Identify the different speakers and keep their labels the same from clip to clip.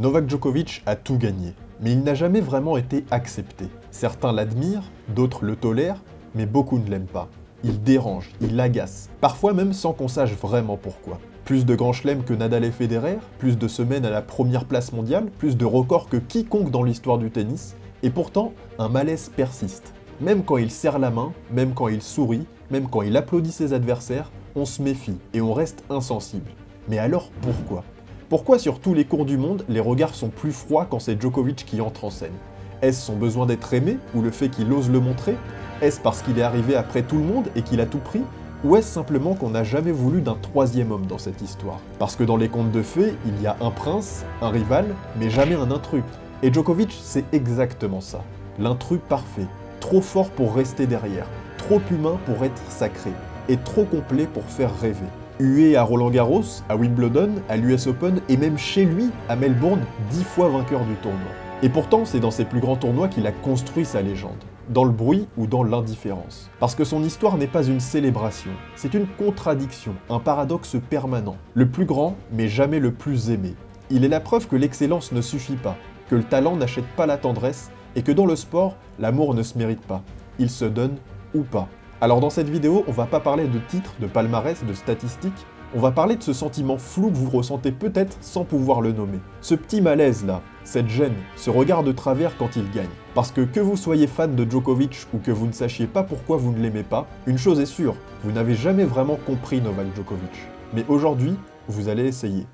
Speaker 1: Novak Djokovic a tout gagné, mais il n'a jamais vraiment été accepté. Certains l'admirent, d'autres le tolèrent, mais beaucoup ne l'aiment pas. Il dérange, il agace, parfois même sans qu'on sache vraiment pourquoi. Plus de grands chelems que Nadal et Federer, plus de semaines à la première place mondiale, plus de records que quiconque dans l'histoire du tennis, et pourtant, un malaise persiste. Même quand il serre la main, même quand il sourit, même quand il applaudit ses adversaires, on se méfie et on reste insensible. Mais alors pourquoi ? Pourquoi sur tous les cours du monde, les regards sont plus froids quand c'est Djokovic qui entre en scène ? Est-ce son besoin d'être aimé, ou le fait qu'il ose le montrer ? Est-ce parce qu'il est arrivé après tout le monde et qu'il a tout pris ? Ou est-ce simplement qu'on n'a jamais voulu d'un troisième homme dans cette histoire ? Parce que dans les contes de fées, il y a un prince, un rival, mais jamais un intrus. Et Djokovic, c'est exactement ça. L'intrus parfait, trop fort pour rester derrière, trop humain pour être sacré, et trop complet pour faire rêver. Hué à Roland-Garros, à Wimbledon, à l'US Open et même chez lui, à Melbourne, 10 fois vainqueur du tournoi. Et pourtant, c'est dans ses plus grands tournois qu'il a construit sa légende. Dans le bruit ou dans l'indifférence. Parce que son histoire n'est pas une célébration, c'est une contradiction, un paradoxe permanent. Le plus grand, mais jamais le plus aimé. Il est la preuve que l'excellence ne suffit pas, que le talent n'achète pas la tendresse, et que dans le sport, l'amour ne se mérite pas. Il se donne ou pas. Alors dans cette vidéo, on va pas parler de titres, de palmarès, de statistiques, on va parler de ce sentiment flou que vous ressentez peut-être sans pouvoir le nommer. Ce petit malaise là, cette gêne, ce regard de travers quand il gagne. Parce que vous soyez fan de Djokovic ou que vous ne sachiez pas pourquoi vous ne l'aimez pas, une chose est sûre, vous n'avez jamais vraiment compris Novak Djokovic. Mais aujourd'hui, vous allez essayer.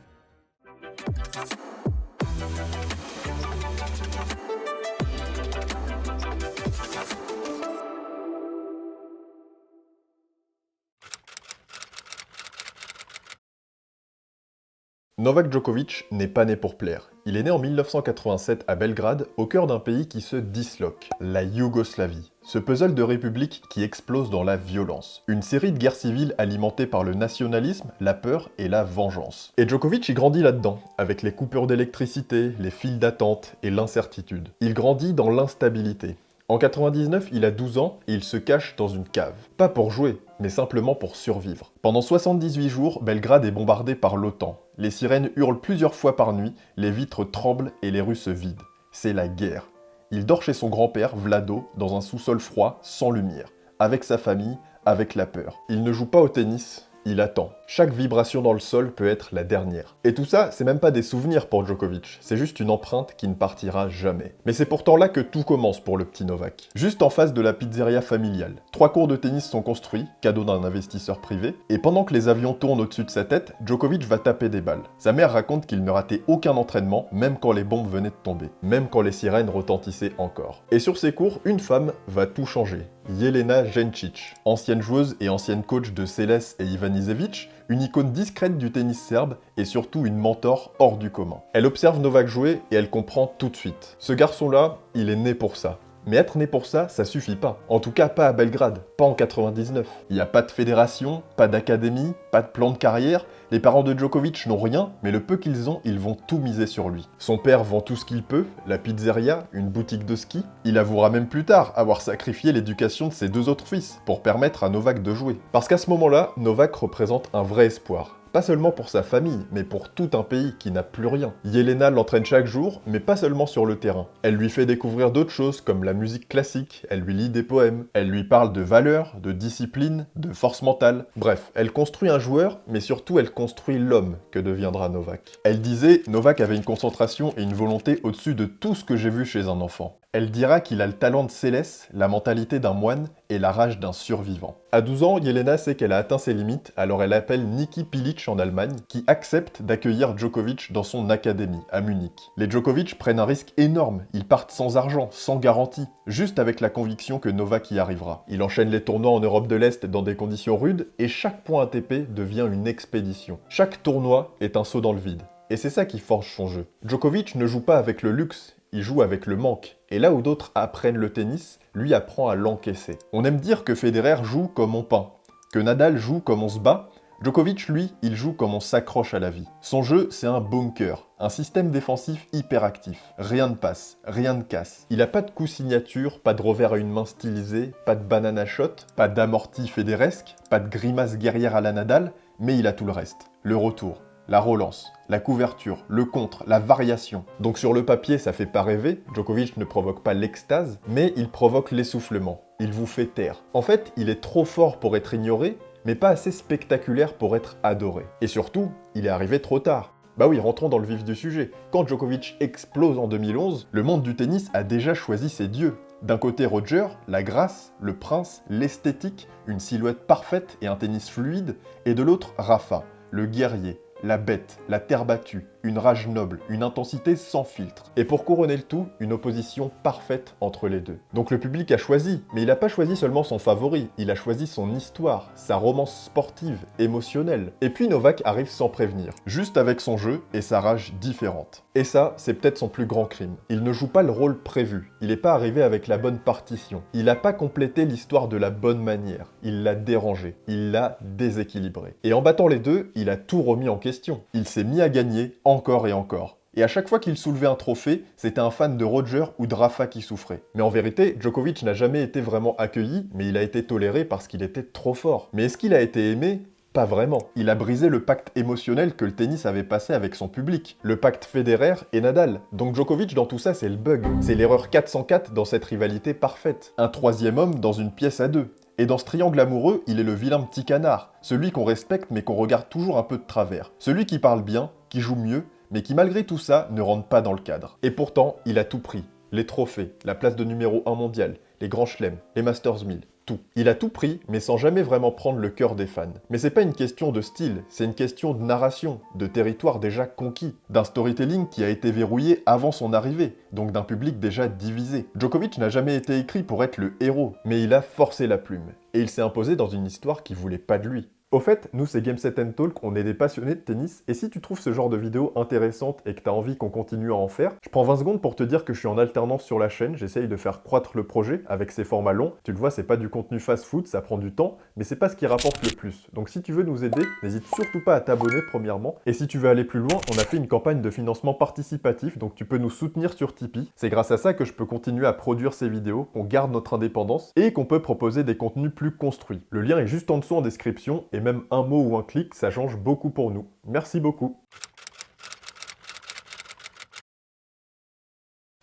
Speaker 1: Novak Djokovic n'est pas né pour plaire. Il est né en 1987 à Belgrade, au cœur d'un pays qui se disloque, la Yougoslavie. Ce puzzle de république qui explose dans la violence. Une série de guerres civiles alimentées par le nationalisme, la peur et la vengeance. Et Djokovic y grandit là-dedans, avec les coupures d'électricité, les files d'attente et l'incertitude. Il grandit dans l'instabilité. En 99, il a 12 ans et il se cache dans une cave. Pas pour jouer, mais simplement pour survivre. Pendant 78 jours, Belgrade est bombardée par l'OTAN. Les sirènes hurlent plusieurs fois par nuit, les vitres tremblent et les rues se vident. C'est la guerre. Il dort chez son grand-père, Vlado, dans un sous-sol froid, sans lumière. Avec sa famille, avec la peur. Il ne joue pas au tennis. Il attend. Chaque vibration dans le sol peut être la dernière. Et tout ça, c'est même pas des souvenirs pour Djokovic, c'est juste une empreinte qui ne partira jamais. Mais c'est pourtant là que tout commence pour le petit Novak. Juste en face de la pizzeria familiale. 3 cours de tennis sont construits, cadeau d'un investisseur privé, et pendant que les avions tournent au-dessus de sa tête, Djokovic va taper des balles. Sa mère raconte qu'il ne ratait aucun entraînement, même quand les bombes venaient de tomber, même quand les sirènes retentissaient encore. Et sur ces cours, une femme va tout changer. Jelena Jencic, ancienne joueuse et ancienne coach de Seles et Ivanisevic, une icône discrète du tennis serbe et surtout une mentor hors du commun. Elle observe Novak jouer et elle comprend tout de suite. Ce garçon-là, il est né pour ça. Mais être né pour ça, ça suffit pas. En tout cas, pas à Belgrade, pas en 99. Il n'y a pas de fédération, pas d'académie, pas de plan de carrière. Les parents de Djokovic n'ont rien, mais le peu qu'ils ont, ils vont tout miser sur lui. Son père vend tout ce qu'il peut, la pizzeria, une boutique de ski. Il avouera même plus tard avoir sacrifié l'éducation de ses 2 autres fils pour permettre à Novak de jouer. Parce qu'à ce moment-là, Novak représente un vrai espoir. Pas seulement pour sa famille, mais pour tout un pays qui n'a plus rien. Jelena l'entraîne chaque jour, mais pas seulement sur le terrain. Elle lui fait découvrir d'autres choses comme la musique classique, elle lui lit des poèmes, elle lui parle de valeurs, de discipline, de force mentale. Bref, elle construit un joueur, mais surtout elle construit l'homme que deviendra Novak. Elle disait, Novak avait une concentration et une volonté au-dessus de tout ce que j'ai vu chez un enfant. Elle dira qu'il a le talent de Céleste, la mentalité d'un moine et la rage d'un survivant. À 12 ans, Jelena sait qu'elle a atteint ses limites, alors elle appelle Niki Pilic en Allemagne, qui accepte d'accueillir Djokovic dans son académie, à Munich. Les Djokovic prennent un risque énorme, ils partent sans argent, sans garantie, juste avec la conviction que Novak y arrivera. Il enchaîne les tournois en Europe de l'Est dans des conditions rudes, et chaque point ATP devient une expédition. Chaque tournoi est un saut dans le vide. Et c'est ça qui forge son jeu. Djokovic ne joue pas avec le luxe, il joue avec le manque. Et là où d'autres apprennent le tennis, lui apprend à l'encaisser. On aime dire que Federer joue comme on peint, que Nadal joue comme on se bat. Djokovic, lui, il joue comme on s'accroche à la vie. Son jeu, c'est un bunker, un système défensif hyperactif. Rien ne passe, rien ne casse. Il a pas de coup signature, pas de revers à une main stylisée, pas de banana shot, pas d'amorti fédéresque, pas de grimace guerrière à la Nadal, mais il a tout le reste. Le retour, la relance, la couverture, le contre, la variation. Donc sur le papier, ça fait pas rêver, Djokovic ne provoque pas l'extase, mais il provoque l'essoufflement. Il vous fait taire. En fait, il est trop fort pour être ignoré, mais pas assez spectaculaire pour être adoré. Et surtout, il est arrivé trop tard. Bah oui, rentrons dans le vif du sujet. Quand Djokovic explose en 2011, le monde du tennis a déjà choisi ses dieux. D'un côté Roger, la grâce, le prince, l'esthétique, une silhouette parfaite et un tennis fluide, et de l'autre Rafa, le guerrier, la bête, la terre battue, une rage noble, une intensité sans filtre. Et pour couronner le tout, une opposition parfaite entre les deux. Donc le public a choisi, mais il n'a pas choisi seulement son favori, il a choisi son histoire, sa romance sportive, émotionnelle. Et puis Novak arrive sans prévenir, juste avec son jeu et sa rage différente. Et ça, c'est peut-être son plus grand crime. Il ne joue pas le rôle prévu, il n'est pas arrivé avec la bonne partition, il n'a pas complété l'histoire de la bonne manière, il l'a dérangé, il l'a déséquilibré. Et en battant les deux, il a tout remis en question. Il s'est mis à gagner encore et encore. Et à chaque fois qu'il soulevait un trophée, c'était un fan de Roger ou de Rafa qui souffrait. Mais en vérité, Djokovic n'a jamais été vraiment accueilli, mais il a été toléré parce qu'il était trop fort. Mais est-ce qu'il a été aimé ? Pas vraiment. Il a brisé le pacte émotionnel que le tennis avait passé avec son public. Le pacte Federer et Nadal. Donc Djokovic dans tout ça, c'est le bug. C'est l'erreur 404 dans cette rivalité parfaite. Un troisième homme dans une pièce à deux. Et dans ce triangle amoureux, il est le vilain petit canard, celui qu'on respecte mais qu'on regarde toujours un peu de travers, celui qui parle bien, qui joue mieux, mais qui malgré tout ça ne rentre pas dans le cadre. Et pourtant, il a tout pris, les trophées, la place de numéro 1 mondial, les grands chelems, les Masters 1000, tout. Il a tout pris, mais sans jamais vraiment prendre le cœur des fans. Mais c'est pas une question de style, c'est une question de narration, de territoire déjà conquis, d'un storytelling qui a été verrouillé avant son arrivée, donc d'un public déjà divisé. Djokovic n'a jamais été écrit pour être le héros, mais il a forcé la plume, et il s'est imposé dans une histoire qui voulait pas de lui. Au fait, nous c'est Game Set Talk, on est des passionnés de tennis, et si tu trouves ce genre de vidéo intéressante et que tu as envie qu'on continue à en faire, je prends 20 secondes pour te dire que je suis en alternance sur la chaîne, j'essaye de faire croître le projet avec ces formats longs. Tu le vois, c'est pas du contenu fast-food, ça prend du temps, mais c'est pas ce qui rapporte le plus. Donc si tu veux nous aider, n'hésite surtout pas à t'abonner premièrement, et si tu veux aller plus loin, on a fait une campagne de financement participatif, donc tu peux nous soutenir sur Tipeee. C'est grâce à ça que je peux continuer à produire ces vidéos, qu'on garde notre indépendance, et qu'on peut proposer des contenus plus construits. Le lien est juste en dessous en description, et même un mot ou un clic, ça change beaucoup pour nous. Merci beaucoup.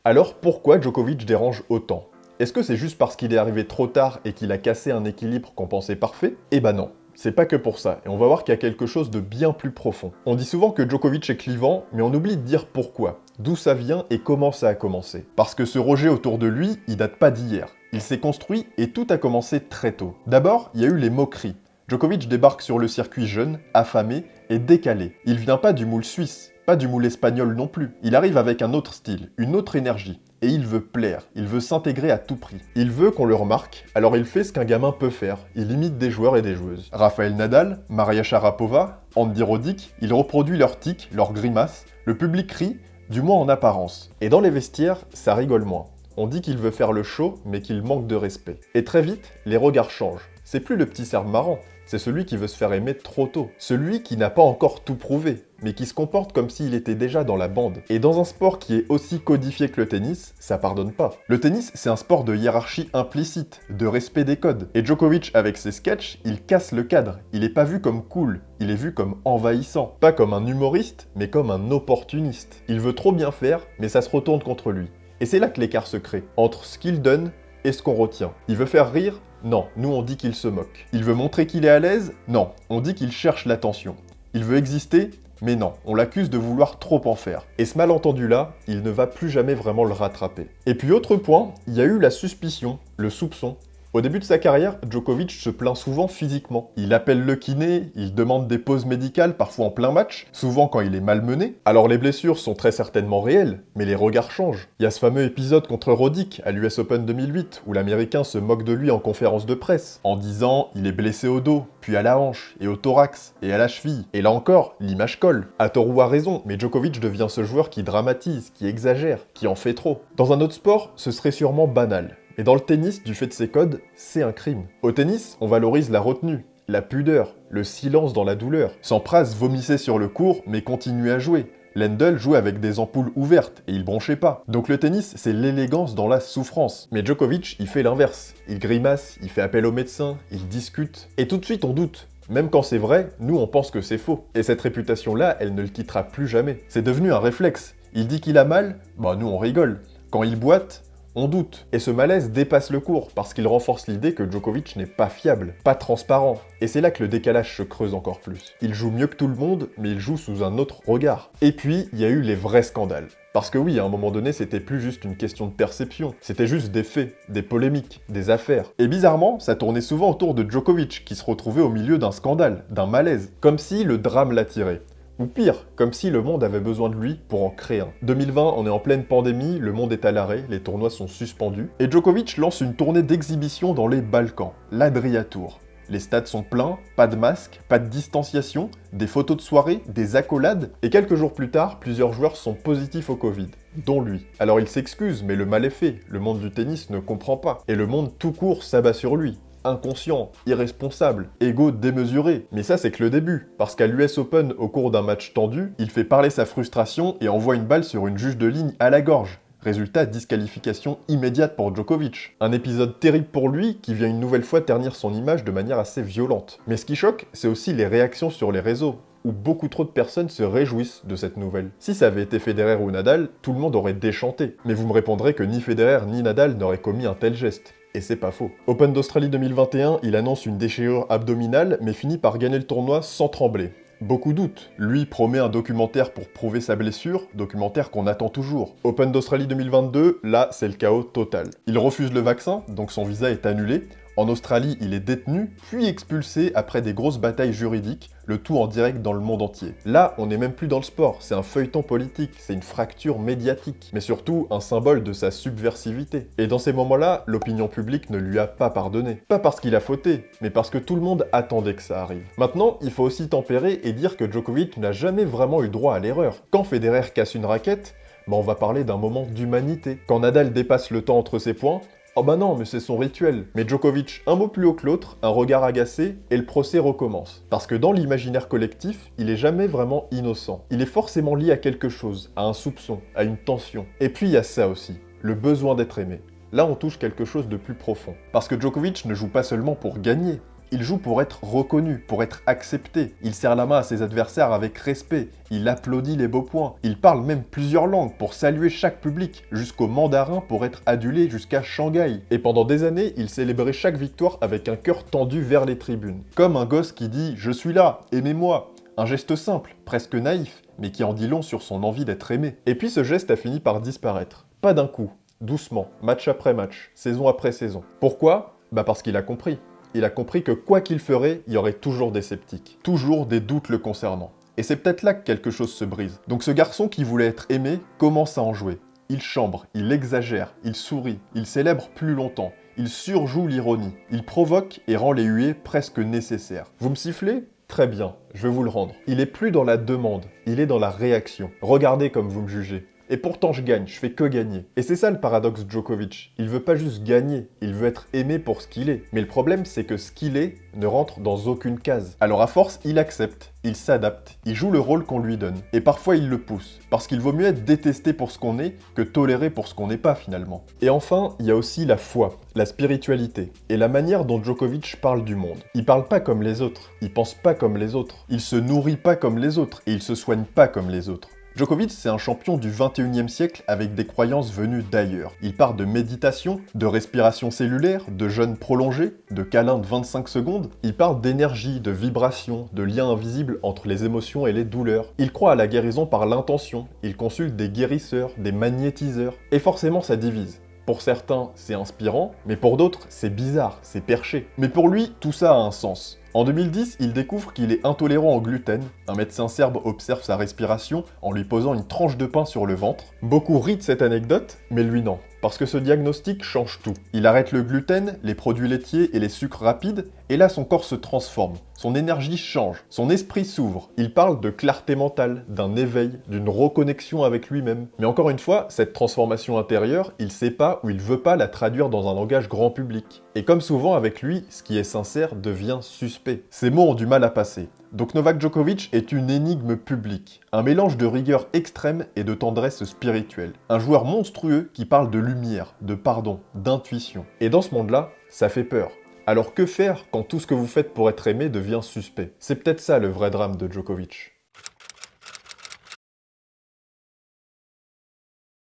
Speaker 1: Alors pourquoi Djokovic dérange autant ? Est-ce que c'est juste parce qu'il est arrivé trop tard et qu'il a cassé un équilibre qu'on pensait parfait ? Eh ben non. C'est pas que pour ça, et on va voir qu'il y a quelque chose de bien plus profond. On dit souvent que Djokovic est clivant, mais on oublie de dire pourquoi, d'où ça vient et comment ça a commencé. Parce que ce rejet autour de lui, il date pas d'hier. Il s'est construit et tout a commencé très tôt. D'abord, il y a eu les moqueries. Djokovic débarque sur le circuit jeune, affamé et décalé. Il vient pas du moule suisse, pas du moule espagnol non plus. Il arrive avec un autre style, une autre énergie. Et il veut plaire, il veut s'intégrer à tout prix. Il veut qu'on le remarque, alors il fait ce qu'un gamin peut faire. Il imite des joueurs et des joueuses. Rafael Nadal, Maria Sharapova, Andy Roddick, il reproduit leurs tics, leurs grimaces. Le public rit, du moins en apparence. Et dans les vestiaires, ça rigole moins. On dit qu'il veut faire le show, mais qu'il manque de respect. Et très vite, les regards changent. C'est plus le petit Serbe marrant, c'est celui qui veut se faire aimer trop tôt. Celui qui n'a pas encore tout prouvé, mais qui se comporte comme s'il était déjà dans la bande. Et dans un sport qui est aussi codifié que le tennis, ça pardonne pas. Le tennis, c'est un sport de hiérarchie implicite, de respect des codes. Et Djokovic, avec ses sketchs, il casse le cadre. Il est pas vu comme cool, il est vu comme envahissant. Pas comme un humoriste, mais comme un opportuniste. Il veut trop bien faire, mais ça se retourne contre lui. Et c'est là que l'écart se crée, entre ce qu'il donne et ce qu'on retient. Il veut faire rire ? Non, nous on dit qu'il se moque. Il veut montrer qu'il est à l'aise ? Non, on dit qu'il cherche l'attention. Il veut exister ? Mais non, on l'accuse de vouloir trop en faire. Et ce malentendu-là, il ne va plus jamais vraiment le rattraper. Et puis autre point, il y a eu la suspicion, le soupçon. Au début de sa carrière, Djokovic se plaint souvent physiquement. Il appelle le kiné, il demande des pauses médicales, parfois en plein match, souvent quand il est malmené. Alors les blessures sont très certainement réelles, mais les regards changent. Il y a ce fameux épisode contre Roddick à l'US Open 2008, où l'Américain se moque de lui en conférence de presse, en disant il est blessé au dos, puis à la hanche, et au thorax, et à la cheville. Et là encore, l'image colle. Ataru a raison, mais Djokovic devient ce joueur qui dramatise, qui exagère, qui en fait trop. Dans un autre sport, ce serait sûrement banal. Et dans le tennis, du fait de ses codes, c'est un crime. Au tennis, on valorise la retenue, la pudeur, le silence dans la douleur. Sampras vomissait sur le court, mais continuait à jouer. Lendl jouait avec des ampoules ouvertes, et il bronchait pas. Donc le tennis, c'est l'élégance dans la souffrance. Mais Djokovic, il fait l'inverse. Il grimace, il fait appel au médecin, il discute. Et tout de suite, on doute. Même quand c'est vrai, nous on pense que c'est faux. Et cette réputation-là, elle ne le quittera plus jamais. C'est devenu un réflexe. Il dit qu'il a mal, bah nous on rigole. Quand il boite, on doute. Et ce malaise dépasse le cours, parce qu'il renforce l'idée que Djokovic n'est pas fiable, pas transparent. Et c'est là que le décalage se creuse encore plus. Il joue mieux que tout le monde, mais il joue sous un autre regard. Et puis, il y a eu les vrais scandales. Parce que oui, à un moment donné, c'était plus juste une question de perception, c'était juste des faits, des polémiques, des affaires. Et bizarrement, ça tournait souvent autour de Djokovic, qui se retrouvait au milieu d'un scandale, d'un malaise, comme si le drame l'attirait. Ou pire, comme si le monde avait besoin de lui pour en créer un. 2020, on est en pleine pandémie, le monde est à l'arrêt, les tournois sont suspendus, et Djokovic lance une tournée d'exhibition dans les Balkans, l'Adria Tour. Les stades sont pleins, pas de masque, pas de distanciation, des photos de soirée, des accolades, et quelques jours plus tard, plusieurs joueurs sont positifs au Covid, dont lui. Alors il s'excuse, mais le mal est fait, le monde du tennis ne comprend pas, et le monde tout court s'abat sur lui. Inconscient, irresponsable, égo démesuré. Mais ça c'est que le début, parce qu'à l'US Open, au cours d'un match tendu, il fait parler sa frustration et envoie une balle sur une juge de ligne à la gorge. Résultat, disqualification immédiate pour Djokovic. Un épisode terrible pour lui qui vient une nouvelle fois ternir son image de manière assez violente. Mais ce qui choque, c'est aussi les réactions sur les réseaux, où beaucoup trop de personnes se réjouissent de cette nouvelle. Si ça avait été Federer ou Nadal, tout le monde aurait déchanté. Mais vous me répondrez que ni Federer ni Nadal n'auraient commis un tel geste. Et c'est pas faux. Open d'Australie 2021, il annonce une déchirure abdominale, mais finit par gagner le tournoi sans trembler. Beaucoup doutent. Lui promet un documentaire pour prouver sa blessure, documentaire qu'on attend toujours. Open d'Australie 2022, là, c'est le chaos total. Il refuse le vaccin, donc son visa est annulé. En Australie, il est détenu, puis expulsé après des grosses batailles juridiques, le tout en direct dans le monde entier. Là, on n'est même plus dans le sport, c'est un feuilleton politique, c'est une fracture médiatique, mais surtout un symbole de sa subversivité. Et dans ces moments-là, l'opinion publique ne lui a pas pardonné. Pas parce qu'il a fauté, mais parce que tout le monde attendait que ça arrive. Maintenant, il faut aussi tempérer et dire que Djokovic n'a jamais vraiment eu droit à l'erreur. Quand Federer casse une raquette, on va parler d'un moment d'humanité. Quand Nadal dépasse le temps entre ses points, oh bah non, mais c'est son rituel. Mais Djokovic, un mot plus haut que l'autre, un regard agacé, et le procès recommence. Parce que dans l'imaginaire collectif, il est jamais vraiment innocent. Il est forcément lié à quelque chose, à un soupçon, à une tension. Et puis il y a ça aussi, le besoin d'être aimé. Là, on touche quelque chose de plus profond. Parce que Djokovic ne joue pas seulement pour gagner. Il joue pour être reconnu, pour être accepté. Il serre la main à ses adversaires avec respect. Il applaudit les beaux points. Il parle même plusieurs langues pour saluer chaque public, jusqu'au mandarin pour être adulé jusqu'à Shanghai. Et pendant des années, il célébrait chaque victoire avec un cœur tendu vers les tribunes. Comme un gosse qui dit « Je suis là, aimez-moi ». Un geste simple, presque naïf, mais qui en dit long sur son envie d'être aimé. Et puis ce geste a fini par disparaître. Pas d'un coup, doucement, match après match, saison après saison. Pourquoi ? Parce qu'il a compris. Il a compris que quoi qu'il ferait, il y aurait toujours des sceptiques, toujours des doutes le concernant. Et c'est peut-être là que quelque chose se brise. Donc ce garçon qui voulait être aimé commence à en jouer. Il chambre, il exagère, il sourit, il célèbre plus longtemps, il surjoue l'ironie, il provoque et rend les huées presque nécessaires. Vous me sifflez ? Très bien, je vais vous le rendre. Il est plus dans la demande, il est dans la réaction. Regardez comme vous me jugez. Et pourtant je gagne, je fais que gagner. Et c'est ça le paradoxe de Djokovic. Il veut pas juste gagner, il veut être aimé pour ce qu'il est. Mais le problème c'est que ce qu'il est ne rentre dans aucune case. Alors à force, il accepte, il s'adapte, il joue le rôle qu'on lui donne. Et parfois il le pousse, parce qu'il vaut mieux être détesté pour ce qu'on est que toléré pour ce qu'on n'est pas finalement. Et enfin, il y a aussi la foi, la spiritualité, et la manière dont Djokovic parle du monde. Il parle pas comme les autres, il pense pas comme les autres, il se nourrit pas comme les autres, et il se soigne pas comme les autres. Djokovic, c'est un champion du 21e siècle avec des croyances venues d'ailleurs. Il part de méditation, de respiration cellulaire, de jeûne prolongé, de câlins de 25 secondes. Il parle d'énergie, de vibration, de liens invisibles entre les émotions et les douleurs. Il croit à la guérison par l'intention. Il consulte des guérisseurs, des magnétiseurs. Et forcément, ça divise. Pour certains, c'est inspirant, mais pour d'autres, c'est bizarre, c'est perché. Mais pour lui, tout ça a un sens. En 2010, il découvre qu'il est intolérant au gluten. Un médecin serbe observe sa respiration en lui posant une tranche de pain sur le ventre. Beaucoup rient de cette anecdote, mais lui non. Parce que ce diagnostic change tout. Il arrête le gluten, les produits laitiers et les sucres rapides, et là son corps se transforme. Son énergie change, son esprit s'ouvre. Il parle de clarté mentale, d'un éveil, d'une reconnexion avec lui-même. Mais encore une fois, cette transformation intérieure, il sait pas ou il veut pas la traduire dans un langage grand public. Et comme souvent avec lui, ce qui est sincère devient suspect. Ces mots ont du mal à passer. Donc Novak Djokovic est une énigme publique, un mélange de rigueur extrême et de tendresse spirituelle. Un joueur monstrueux qui parle de lumière, de pardon, d'intuition. Et dans ce monde-là, ça fait peur. Alors que faire quand tout ce que vous faites pour être aimé devient suspect? C'est peut-être ça le vrai drame de Djokovic.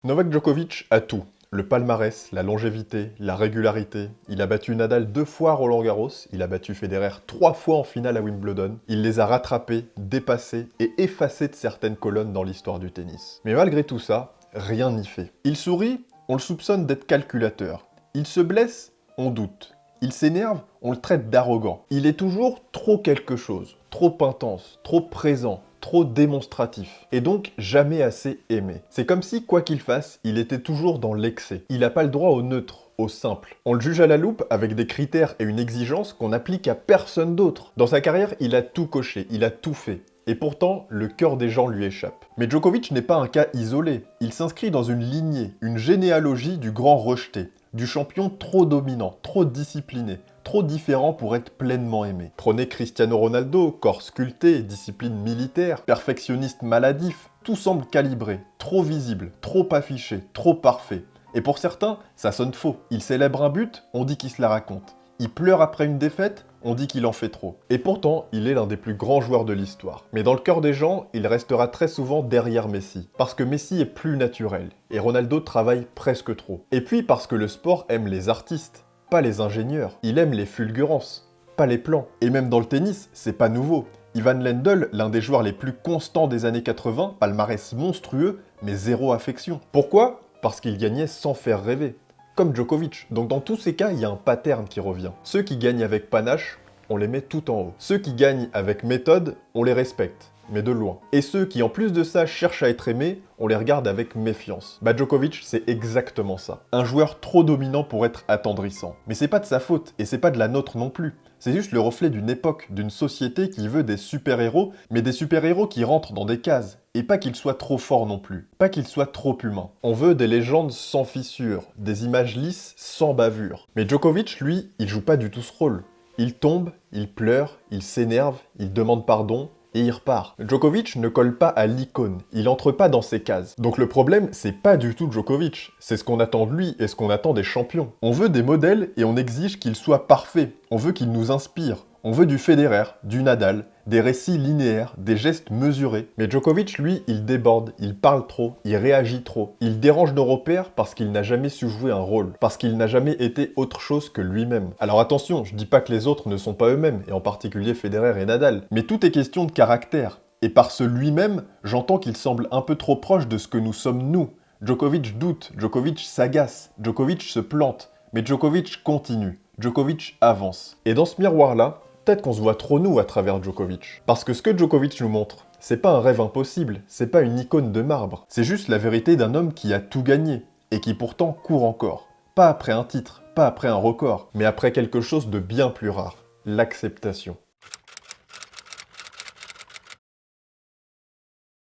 Speaker 1: Novak Djokovic a tout. Le palmarès, la longévité, la régularité. Il a battu Nadal 2 fois à Roland-Garros, il a battu Federer 3 fois en finale à Wimbledon. Il les a rattrapés, dépassés et effacés de certaines colonnes dans l'histoire du tennis. Mais malgré tout ça, rien n'y fait. Il sourit, on le soupçonne d'être calculateur. Il se blesse, on doute. Il s'énerve, on le traite d'arrogant. Il est toujours trop quelque chose, trop intense, trop présent, trop démonstratif, et donc jamais assez aimé. C'est comme si, quoi qu'il fasse, il était toujours dans l'excès. Il n'a pas le droit au neutre, au simple. On le juge à la loupe avec des critères et une exigence qu'on n'applique à personne d'autre. Dans sa carrière, il a tout coché, il a tout fait. Et pourtant, le cœur des gens lui échappe. Mais Djokovic n'est pas un cas isolé. Il s'inscrit dans une lignée, une généalogie du grand rejeté, du champion trop dominant, trop discipliné, trop différent pour être pleinement aimé. Trôné Cristiano Ronaldo, corps sculpté, discipline militaire, perfectionniste maladif, tout semble calibré, trop visible, trop affiché, trop parfait. Et pour certains, ça sonne faux. Il célèbre un but, on dit qu'il se la raconte. Il pleure après une défaite, on dit qu'il en fait trop. Et pourtant, il est l'un des plus grands joueurs de l'histoire. Mais dans le cœur des gens, il restera très souvent derrière Messi. Parce que Messi est plus naturel, et Ronaldo travaille presque trop. Et puis parce que le sport aime les artistes, pas les ingénieurs. Il aime les fulgurances, pas les plans. Et même dans le tennis, c'est pas nouveau. Ivan Lendl, l'un des joueurs les plus constants des années 80, palmarès monstrueux, mais zéro affection. Pourquoi? Parce qu'il gagnait sans faire rêver. Comme Djokovic. Donc dans tous ces cas, il y a un pattern qui revient. Ceux qui gagnent avec panache, on les met tout en haut. Ceux qui gagnent avec méthode, on les respecte, mais de loin. Et ceux qui en plus de ça cherchent à être aimés, on les regarde avec méfiance. Bah Djokovic, c'est exactement ça. Un joueur trop dominant pour être attendrissant. Mais c'est pas de sa faute, et c'est pas de la nôtre non plus. C'est juste le reflet d'une époque, d'une société qui veut des super-héros, mais des super-héros qui rentrent dans des cases. Et pas qu'ils soient trop forts non plus, pas qu'ils soient trop humains. On veut des légendes sans fissures, des images lisses sans bavure. Mais Djokovic, lui, il joue pas du tout ce rôle. Il tombe, il pleure, il s'énerve, il demande pardon, et il repart. Djokovic ne colle pas à l'icône, il entre pas dans ces cases. Donc le problème, c'est pas du tout Djokovic, c'est ce qu'on attend de lui et ce qu'on attend des champions. On veut des modèles et on exige qu'ils soient parfaits, on veut qu'ils nous inspirent. On veut du Federer, du Nadal, des récits linéaires, des gestes mesurés. Mais Djokovic, lui, il déborde, il parle trop, il réagit trop. Il dérange nos repères parce qu'il n'a jamais su jouer un rôle, parce qu'il n'a jamais été autre chose que lui-même. Alors attention, je dis pas que les autres ne sont pas eux-mêmes, et en particulier Federer et Nadal, mais tout est question de caractère. Et par ce lui-même, j'entends qu'il semble un peu trop proche de ce que nous sommes nous. Djokovic doute, Djokovic s'agace, Djokovic se plante, mais Djokovic continue, Djokovic avance. Et dans ce miroir-là, peut-être qu'on se voit trop nous à travers Djokovic. Parce que ce que Djokovic nous montre, c'est pas un rêve impossible, c'est pas une icône de marbre. C'est juste la vérité d'un homme qui a tout gagné, et qui pourtant court encore. Pas après un titre, pas après un record, mais après quelque chose de bien plus rare, l'acceptation.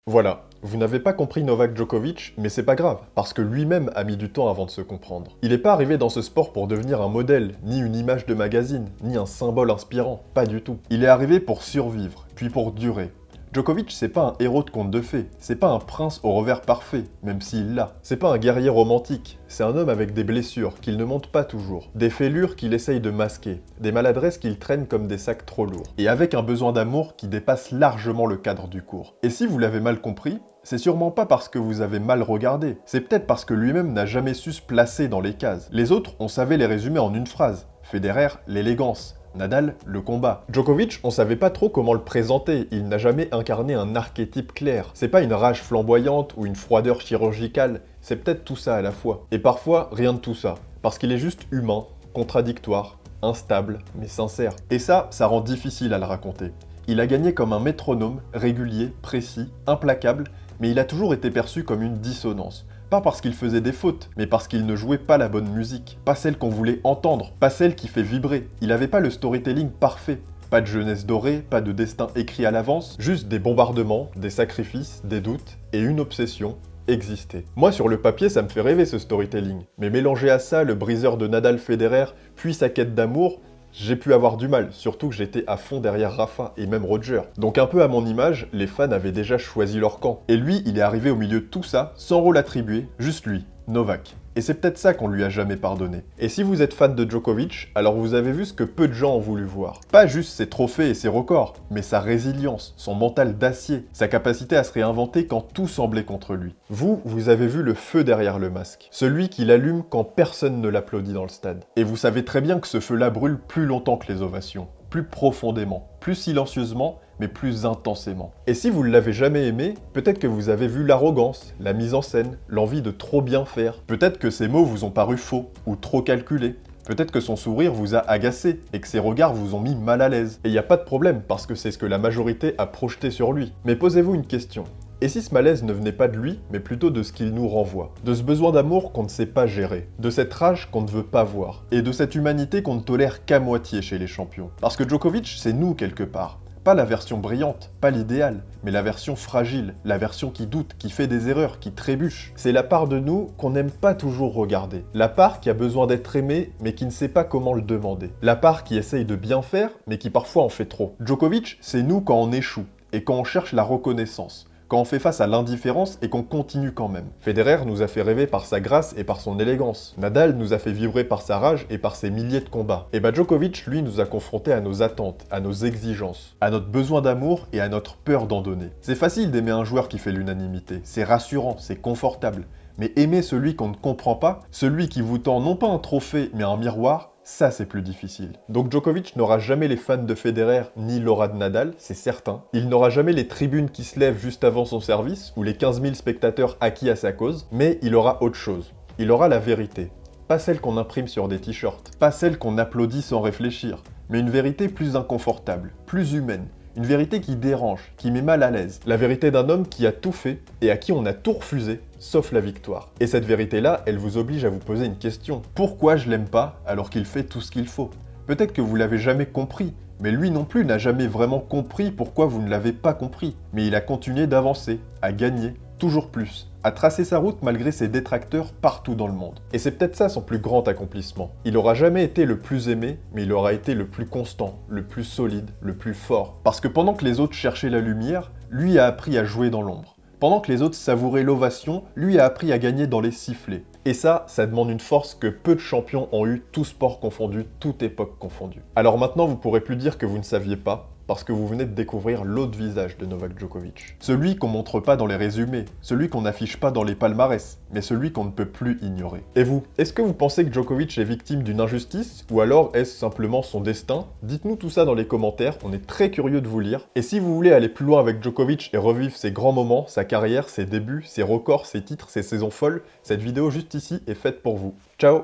Speaker 1: Voilà, vous n'avez pas compris Novak Djokovic, mais c'est pas grave, parce que lui-même a mis du temps avant de se comprendre. Il n'est pas arrivé dans ce sport pour devenir un modèle, ni une image de magazine, ni un symbole inspirant, pas du tout. Il est arrivé pour survivre, puis pour durer. Djokovic, c'est pas un héros de conte de fées, c'est pas un prince au revers parfait, même s'il l'a. C'est pas un guerrier romantique, c'est un homme avec des blessures qu'il ne monte pas toujours, des fêlures qu'il essaye de masquer, des maladresses qu'il traîne comme des sacs trop lourds, et avec un besoin d'amour qui dépasse largement le cadre du court. Et si vous l'avez mal compris, c'est sûrement pas parce que vous avez mal regardé, c'est peut-être parce que lui-même n'a jamais su se placer dans les cases. Les autres, on savait les résumer en une phrase. Federer, l'élégance. Nadal, le combat. Djokovic, on savait pas trop comment le présenter, il n'a jamais incarné un archétype clair. C'est pas une rage flamboyante ou une froideur chirurgicale, c'est peut-être tout ça à la fois. Et parfois, rien de tout ça, parce qu'il est juste humain, contradictoire, instable, mais sincère. Et ça rend difficile à le raconter. Il a gagné comme un métronome, régulier, précis, implacable, mais il a toujours été perçu comme une dissonance. Pas parce qu'il faisait des fautes, mais parce qu'il ne jouait pas la bonne musique. Pas celle qu'on voulait entendre, pas celle qui fait vibrer. Il n'avait pas le storytelling parfait. Pas de jeunesse dorée, pas de destin écrit à l'avance, juste des bombardements, des sacrifices, des doutes et une obsession, exister. Moi sur le papier ça me fait rêver ce storytelling, mais mélanger à ça le briseur de Nadal Federer, puis sa quête d'amour, j'ai pu avoir du mal, surtout que j'étais à fond derrière Rafa et même Roger. Donc un peu à mon image, les fans avaient déjà choisi leur camp. Et lui, il est arrivé au milieu de tout ça, sans rôle attribué, juste lui. Novak. Et c'est peut-être ça qu'on lui a jamais pardonné. Et si vous êtes fan de Djokovic, alors vous avez vu ce que peu de gens ont voulu voir. Pas juste ses trophées et ses records, mais sa résilience, son mental d'acier, sa capacité à se réinventer quand tout semblait contre lui. Vous avez vu le feu derrière le masque. Celui qui l'allume quand personne ne l'applaudit dans le stade. Et vous savez très bien que ce feu-là brûle plus longtemps que les ovations, plus profondément, plus silencieusement, mais plus intensément. Et si vous ne l'avez jamais aimé, peut-être que vous avez vu l'arrogance, la mise en scène, l'envie de trop bien faire. Peut-être que ses mots vous ont paru faux ou trop calculés. Peut-être que son sourire vous a agacé et que ses regards vous ont mis mal à l'aise. Et il n'y a pas de problème parce que c'est ce que la majorité a projeté sur lui. Mais posez-vous une question. Et si ce malaise ne venait pas de lui, mais plutôt de ce qu'il nous renvoie? De ce besoin d'amour qu'on ne sait pas gérer, de cette rage qu'on ne veut pas voir, et de cette humanité qu'on ne tolère qu'à moitié chez les champions. Parce que Djokovic, c'est nous quelque part. Pas la version brillante, pas l'idéal, mais la version fragile, la version qui doute, qui fait des erreurs, qui trébuche. C'est la part de nous qu'on n'aime pas toujours regarder. La part qui a besoin d'être aimée, mais qui ne sait pas comment le demander. La part qui essaye de bien faire, mais qui parfois en fait trop. Djokovic, c'est nous quand on échoue, et quand on cherche la reconnaissance. Quand on fait face à l'indifférence et qu'on continue quand même. Federer nous a fait rêver par sa grâce et par son élégance. Nadal nous a fait vibrer par sa rage et par ses milliers de combats. Et Djokovic, lui, nous a confrontés à nos attentes, à nos exigences, à notre besoin d'amour et à notre peur d'en donner. C'est facile d'aimer un joueur qui fait l'unanimité. C'est rassurant, c'est confortable. Mais aimer celui qu'on ne comprend pas, celui qui vous tend non pas un trophée mais un miroir, ça c'est plus difficile. Donc Djokovic n'aura jamais les fans de Federer ni l'aura de Nadal, c'est certain. Il n'aura jamais les tribunes qui se lèvent juste avant son service ou les 15 000 spectateurs acquis à sa cause, mais il aura autre chose. Il aura la vérité. Pas celle qu'on imprime sur des t-shirts, pas celle qu'on applaudit sans réfléchir, mais une vérité plus inconfortable, plus humaine. Une vérité qui dérange, qui met mal à l'aise. La vérité d'un homme qui a tout fait et à qui on a tout refusé, sauf la victoire. Et cette vérité-là, elle vous oblige à vous poser une question. Pourquoi je l'aime pas alors qu'il fait tout ce qu'il faut? Peut-être que vous l'avez jamais compris, mais lui non plus n'a jamais vraiment compris pourquoi vous ne l'avez pas compris. Mais il a continué d'avancer, à gagner, toujours plus, à tracer sa route malgré ses détracteurs partout dans le monde. Et c'est peut-être ça son plus grand accomplissement. Il aura jamais été le plus aimé, mais il aura été le plus constant, le plus solide, le plus fort. Parce que pendant que les autres cherchaient la lumière, lui a appris à jouer dans l'ombre. Pendant que les autres savouraient l'ovation, lui a appris à gagner dans les sifflets. Et ça demande une force que peu de champions ont eu, tout sport confondu, toute époque confondue. Alors maintenant, vous pourrez plus dire que vous ne saviez pas, parce que vous venez de découvrir l'autre visage de Novak Djokovic. Celui qu'on montre pas dans les résumés, celui qu'on n'affiche pas dans les palmarès, mais celui qu'on ne peut plus ignorer. Et vous, est-ce que vous pensez que Djokovic est victime d'une injustice, ou alors est-ce simplement son destin? Dites-nous tout ça dans les commentaires, on est très curieux de vous lire. Et si vous voulez aller plus loin avec Djokovic et revivre ses grands moments, sa carrière, ses débuts, ses records, ses titres, ses saisons folles, cette vidéo juste ici est faite pour vous. Ciao!